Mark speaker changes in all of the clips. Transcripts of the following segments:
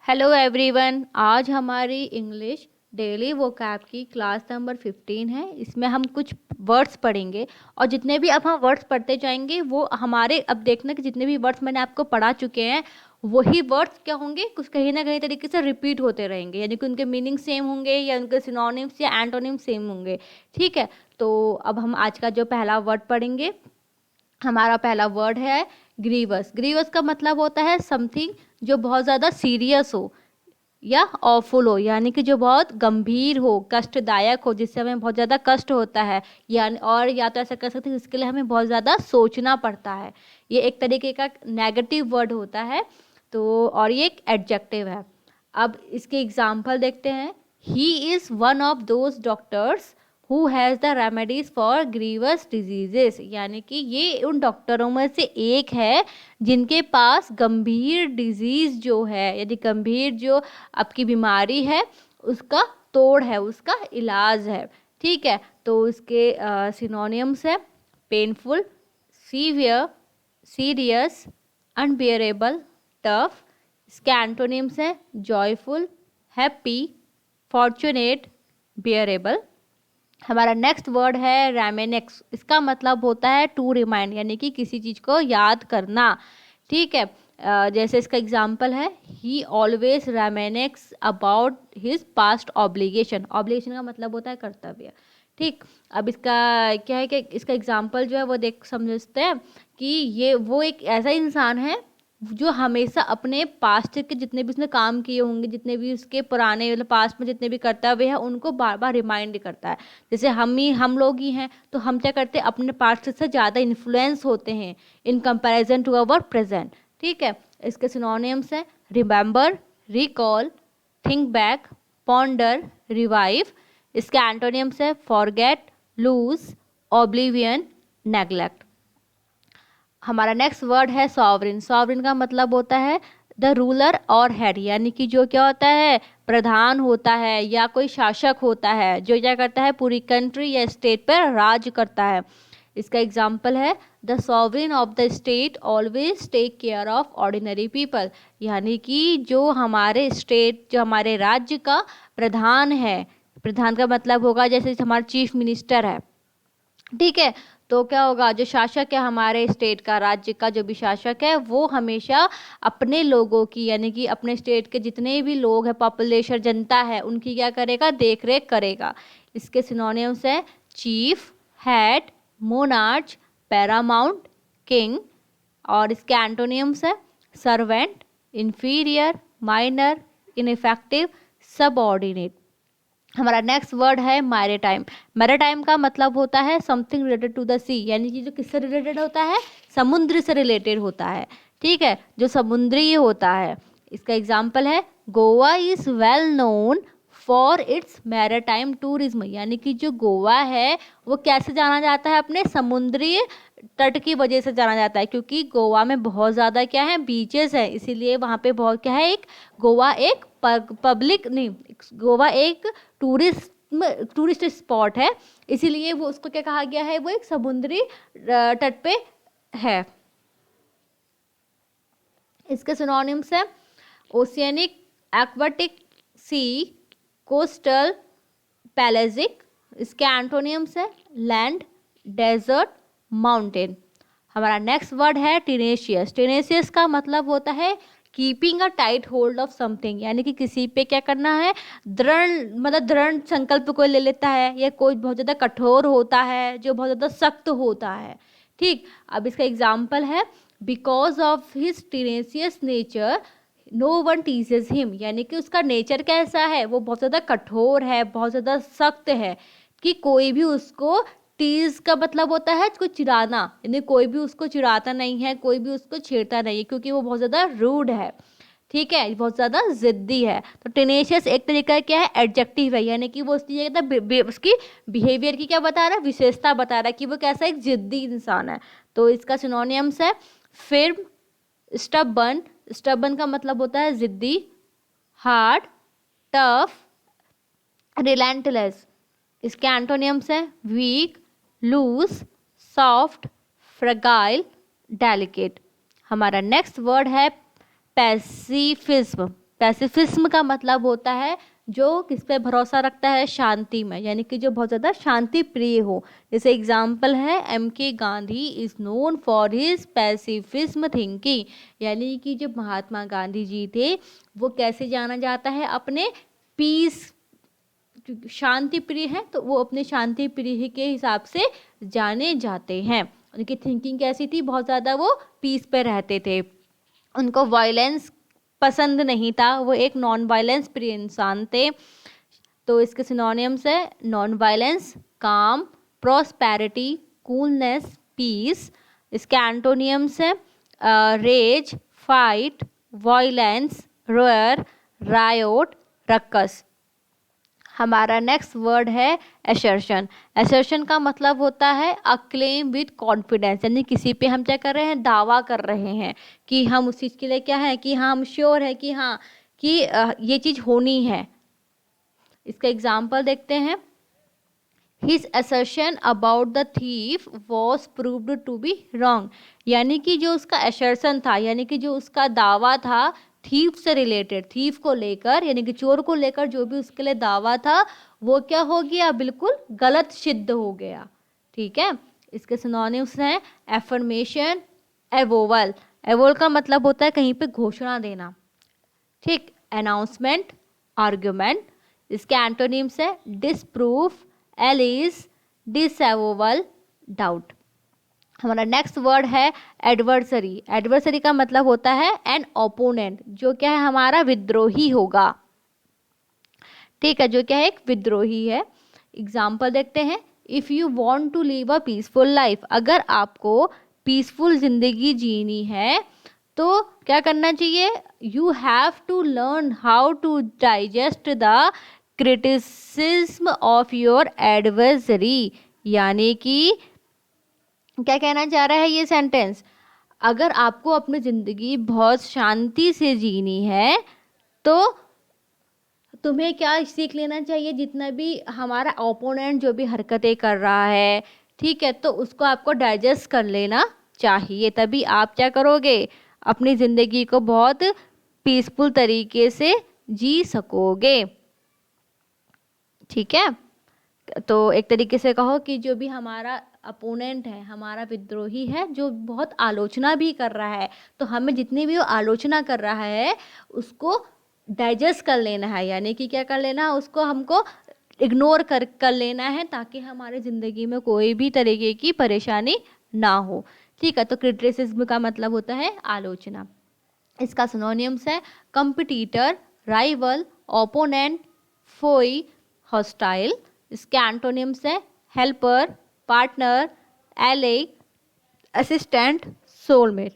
Speaker 1: Hello everyone. आज हमारी English daily vocab की क्लास नंबर 15 है। इसमें हम कुछ वर्ड्स पढ़ेंगे और जितने भी अब हम वर्ड्स पढ़ते जाएंगे वो हमारे अब देखना कि जितने भी वर्ड्स मैंने आपको पढ़ा चुके हैं वही वर्ड्स क्या होंगे, कुछ कहीं ना कहीं तरीके से रिपीट होते रहेंगे, यानी कि उनके मीनिंग सेम होंगे या उनके सिनोनिम्स या एंटोनिम्स सेम होंगे। ठीक है, तो अब हम आज का जो पहला वर्ड पढ़ेंगे, हमारा पहला वर्ड है ग्रीवस। ग्रीवस का मतलब होता है समथिंग जो बहुत ज़्यादा सीरियस हो या ऑफुल हो, यानी कि जो बहुत गंभीर हो, कष्टदायक हो, जिससे हमें बहुत ज़्यादा कष्ट होता है, या तो ऐसा कर सकते हैं जिसके लिए हमें बहुत ज़्यादा सोचना पड़ता है। ये एक तरीके का नेगेटिव वर्ड होता है। तो और ये एक एडजेक्टिव है। अब इसके एग्जाम्पल देखते हैं। He is one of those doctors who has the remedies for grievous diseases, यानी कि ये उन डॉक्टरों में से एक है जिनके पास गंभीर डिजीज जो है, यदि गंभीर जो आपकी बीमारी है उसका तोड़ है, उसका इलाज है। ठीक है, तो इसके सिनोनिम्स है painful, severe, serious, unbearable, tough. इसके एंटोनिम्स है जॉयफुल, हैप्पी, फॉर्चुनेट, बियरेबल। हमारा नेक्स्ट वर्ड है रेमेनेक्स। इसका मतलब होता है टू रिमाइंड, यानी कि किसी चीज़ को याद करना। ठीक है, जैसे इसका एग्जाम्पल है he always reminisces about his past obligation. Obligation का मतलब होता है कर्तव्य। ठीक, अब इसका क्या है कि इसका एग्जाम्पल जो है वो देख समझते हैं कि ये वो एक ऐसा इंसान है जो हमेशा अपने पास्ट के जितने भी उसने काम किए होंगे, जितने भी उसके पुराने मतलब पास्ट में जितने भी कर्तव्य हैं उनको बार बार रिमाइंड करता है। जैसे हम लोग ही हैं तो हम क्या करते हैं, अपने पास्ट से ज़्यादा इन्फ्लुएंस होते हैं in comparison to our present. ठीक है, इसके सिनोनिम्स हैं remember, recall, think back, ponder, revive. इसके एंटोनिम्स है फॉरगेट, लूज, ऑब्लिवियन, नेग्लेक्ट। हमारा नेक्स्ट वर्ड है सॉवरिन। सॉवरिन का मतलब होता है द रूलर और हेड, यानी कि जो क्या होता है, प्रधान होता है या कोई शासक होता है जो क्या करता है, पूरी कंट्री या स्टेट पर राज करता है। इसका एग्जाम्पल है the sovereign of the state always take care of ordinary people, यानी कि जो हमारे स्टेट, जो हमारे राज्य का प्रधान है, प्रधान का मतलब होगा जैसे हमारा चीफ मिनिस्टर है। ठीक है, तो क्या होगा, जो शासक है हमारे स्टेट का, राज्य का जो भी शासक है वो हमेशा अपने लोगों की, यानी कि अपने स्टेट के जितने भी लोग हैं, पॉपुलेशन, जनता है, उनकी क्या करेगा, देख रेख करेगा। इसके सिनोनिम्स हैं chief, head, monarch, Paramount, king. और इसके एंटोनिम्स है servant, inferior, minor, ineffective, subordinate. हमारा नेक्स्ट वर्ड है मैरीटाइम। मैरीटाइम का मतलब होता है समथिंग रिलेटेड टू द सी, यानी कि जो किससे रिलेटेड होता है, समुद्र से रिलेटेड होता है। ठीक है, जो समुद्री होता है। इसका एग्जाम्पल है Goa is well known for its maritime tourism, यानी कि जो गोवा है वो कैसे जाना जाता है, अपने समुद्री तट की वजह से जाना जाता है, क्योंकि गोवा में बहुत ज़्यादा क्या है, बीचेस है, इसीलिए वहाँ पे बहुत क्या है, एक गोवा एक पब्लिक नहीं, गोवा एक टूरिस्ट स्पॉट है, इसीलिए वो उसको क्या कहा गया है, वो एक समुद्री तट पे है। इसके सिनोनिम्स है ओशियनिक, एक्वाटिक, सी, कोस्टल, पैलेजिक। इसके एंटोनिम्स है लैंड, डेजर्ट, माउंटेन। हमारा नेक्स्ट वर्ड है टीनेशियस। टीनेशियस का मतलब होता है keeping a tight hold of something, यानी कि किसी पे क्या करना है, दृढ़ मतलब दृढ़ संकल्प कोई ले लेता है, या कोई बहुत ज़्यादा कठोर होता है, जो बहुत ज़्यादा सख्त होता है। ठीक, अब इसका एग्जाम्पल है because of his tenacious nature no one teases him, यानी कि उसका नेचर कैसा है, वो बहुत ज़्यादा कठोर है, बहुत ज़्यादा सख्त है, कि कोई भी उसको, टीज का मतलब होता है कोई चिढ़ाना, यानी कोई भी उसको चिढ़ाता नहीं है, कोई भी उसको छेड़ता नहीं है, क्योंकि वो बहुत ज़्यादा रूड है। ठीक है, बहुत ज़्यादा जिद्दी है। तो टेनेशियस एक तरीका क्या है, एडजेक्टिव है, यानी कि वो उसकी बिहेवियर की क्या बता रहा है, विशेषता बता रहा है कि वो कैसा एक जिद्दी इंसान है। तो इसका सिनोनिम्स है फिर्म, स्टबन। स्टबन का मतलब होता है जिद्दी, हार्ड, टफ, रिलेंटलेस। इसके एंटोनिम्स है weak, loose, soft, fragile, delicate. हमारा नेक्स्ट वर्ड है पैसिफिज्म। पैसिफिज्म का मतलब होता है जो किस पे भरोसा रखता है, शांति में, यानी कि जो बहुत ज़्यादा शांति प्रिय हो। जैसे एग्जाम्पल है M.K. Gandhi is known for his pacifism thinking, यानी कि जो महात्मा गांधी जी थे वो कैसे जाना जाता है, अपने पीस, शांति प्रिय है तो वो अपने शांति प्रिय के हिसाब से जाने जाते हैं। उनकी थिंकिंग कैसी थी, बहुत ज़्यादा वो पीस पे रहते थे, उनको वायलेंस पसंद नहीं था, वो एक नॉन वायलेंस प्रिय इंसान थे। तो इसके सिनोनिम्स है नॉन वायलेंस, काम, प्रॉस्पेरिटी, कूलनेस, पीस। इसके एंटोनियम्स है रेज, फाइट, वायलेंस, रोयर, रायोट, रक्कस। हमारा नेक्स्ट वर्ड है असर्शन। असर्शन का मतलब होता है अ क्लेम विद कॉन्फिडेंस, यानी किसी पे हम क्या कर रहे हैं, दावा कर रहे हैं कि हम उस चीज़ के लिए क्या है कि हाँ हम श्योर है कि हाँ कि ये चीज़ होनी है। इसका एग्जाम्पल देखते हैं, His assertion about the thief was proved to be wrong, यानी कि जो उसका assertion था, यानी कि जो उसका दावा था थीफ से रिलेटेड, थीफ को लेकर यानी कि चोर को लेकर जो भी उसके लिए दावा था वो क्या हो गया, बिल्कुल गलत सिद्ध हो गया। ठीक है, इसके सिनोनिम्स हैं एफर्मेशन, एवोवल। एवोल का मतलब होता है कहीं पे घोषणा देना, ठीक, अनाउंसमेंट, आर्ग्यूमेंट। इसके एंटोनिम्स है डिसप्रूफ, एलिस, डिसएवोवल, डाउट। हमारा नेक्स्ट वर्ड है एडवर्सरी। एडवर्सरी का मतलब होता है एन ओपोनेंट, जो क्या है हमारा विद्रोही होगा। ठीक है, जो क्या है एक विद्रोही है। एग्जाम्पल देखते हैं, if you want to live a peaceful life, अगर आपको पीसफुल जिंदगी जीनी है तो क्या करना चाहिए, you have to learn how to digest the criticism of your adversary, यानी कि क्या कहना चाह रहा है ये सेंटेंस, अगर आपको अपनी ज़िंदगी बहुत शांति से जीनी है तो तुम्हें क्या सीख लेना चाहिए, जितना भी हमारा ओपोनेंट जो भी हरकतें कर रहा है, ठीक है, तो उसको आपको डाइजेस्ट कर लेना चाहिए, तभी आप क्या करोगे, अपनी ज़िंदगी को बहुत पीसफुल तरीके से जी सकोगे। ठीक है, तो एक तरीके से कहो कि जो भी हमारा अपोनेंट है, हमारा विद्रोही है, जो बहुत आलोचना भी कर रहा है, तो हमें जितनी भी वो आलोचना कर रहा है उसको डाइजेस्ट कर लेना है, यानी कि क्या कर लेना है, उसको हमको इग्नोर कर लेना है, ताकि हमारे ज़िंदगी में कोई भी तरीके की परेशानी ना हो। ठीक है, तो क्रिटिसिज्म का मतलब होता है आलोचना। इसका सिनोनिम्स है competitor, rival, opponent, Foy, hostile. इसके एंटोनिम्स है हेल्पर, पार्टनर, एले, असिस्टेंट, सोलमेट।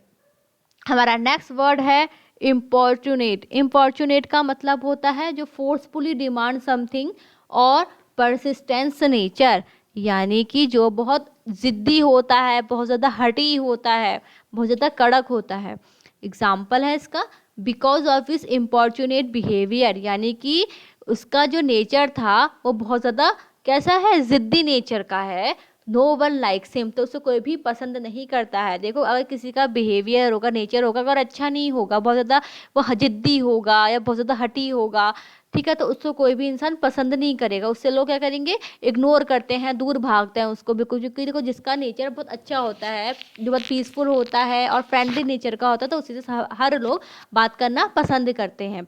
Speaker 1: हमारा नेक्स्ट वर्ड है इम्पॉर्चुनेट। इम्पॉर्चुनेट का मतलब होता है जो फोर्सफुली डिमांड समथिंग और परसिस्टेंस नेचर, यानी कि जो बहुत ज़िद्दी होता है, बहुत ज़्यादा हटी होता है, बहुत ज़्यादा कड़क होता है। एग्जाम्पल है इसका, because of his importunate behaviour, यानी कि उसका जो नेचर था वो बहुत ज़्यादा कैसा है, ज़िद्दी नेचर का है। नो वन लाइक्स हिम, तो उसे कोई भी पसंद नहीं करता है। देखो अगर किसी का बिहेवियर होगा, नेचर होगा, अगर अच्छा नहीं होगा, बहुत ज़्यादा वो जिद्दी होगा या बहुत ज़्यादा हटी होगा, ठीक है, तो उसको कोई भी इंसान पसंद नहीं करेगा, उससे लोग क्या करेंगे, इग्नोर करते हैं, दूर भागते हैं उसको बिल्कुल। क्योंकि देखो जिसका नेचर बहुत अच्छा होता है, जो बहुत पीसफुल होता है और फ्रेंडली नेचर का होता है, तो उसी से हर लोग बात करना पसंद करते हैं।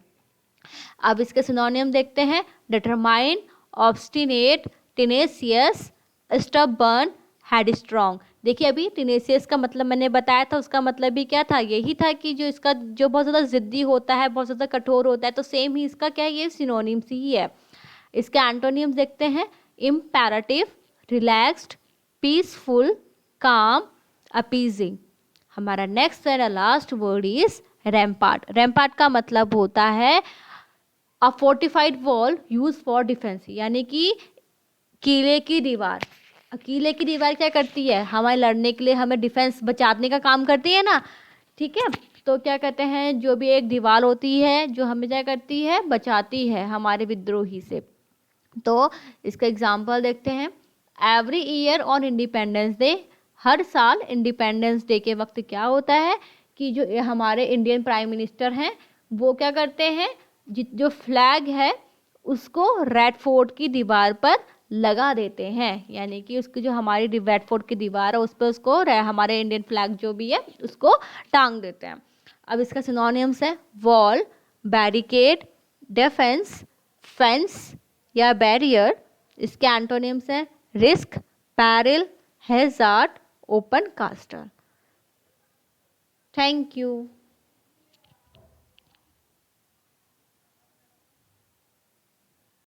Speaker 1: अब इसके सिनोनिम देखते हैं, डिटरमाइन, ऑब्स्टिनेट, टेनेसियस, स्टबर्न, हेडस्ट्रॉन्ग। देखिए अभी टेनेसियस का मतलब मैंने बताया था, उसका मतलब भी क्या था, यही था कि जो इसका जो बहुत ज़्यादा ज़िद्दी होता है, बहुत ज़्यादा कठोर होता है, तो सेम ही इसका क्या है, ये सिनोनिम्स ही है। इसके एंटोनिम्स देखते हैं, imperative, relaxed, peaceful, calm, appeasing. हमारा next and last word is rampart. Rampart का मतलब होता है a fortified wall use for defence, यानी कि किले की दीवार। किले की दीवार क्या करती है, हमारे लड़ने के लिए, हमें डिफेंस बचाने का काम करती है ना। ठीक है, तो क्या कहते हैं, जो भी एक दीवार होती है जो हमें क्या करती है, बचाती है हमारे विद्रोही से। तो इसका एग्जाम्पल देखते हैं, every year on Independence Day, हर साल इंडिपेंडेंस डे के वक्त क्या होता है कि जो हमारे इंडियन प्राइम मिनिस्टर हैं वो क्या करते हैं, जो फ्लैग है उसको रेड फोर्ट की दीवार पर लगा देते हैं, यानी कि उसकी जो हमारी रेड फोर्ट की दीवार है उस पर उसको हमारे इंडियन फ्लैग जो भी है उसको टांग देते हैं। अब इसका सिनोनिम्स है वॉल, बैरिकेड, डिफेंस, फेंस या बैरियर। इसके एंटोनिम्स है risk, peril, hazard, open caster. Thank you.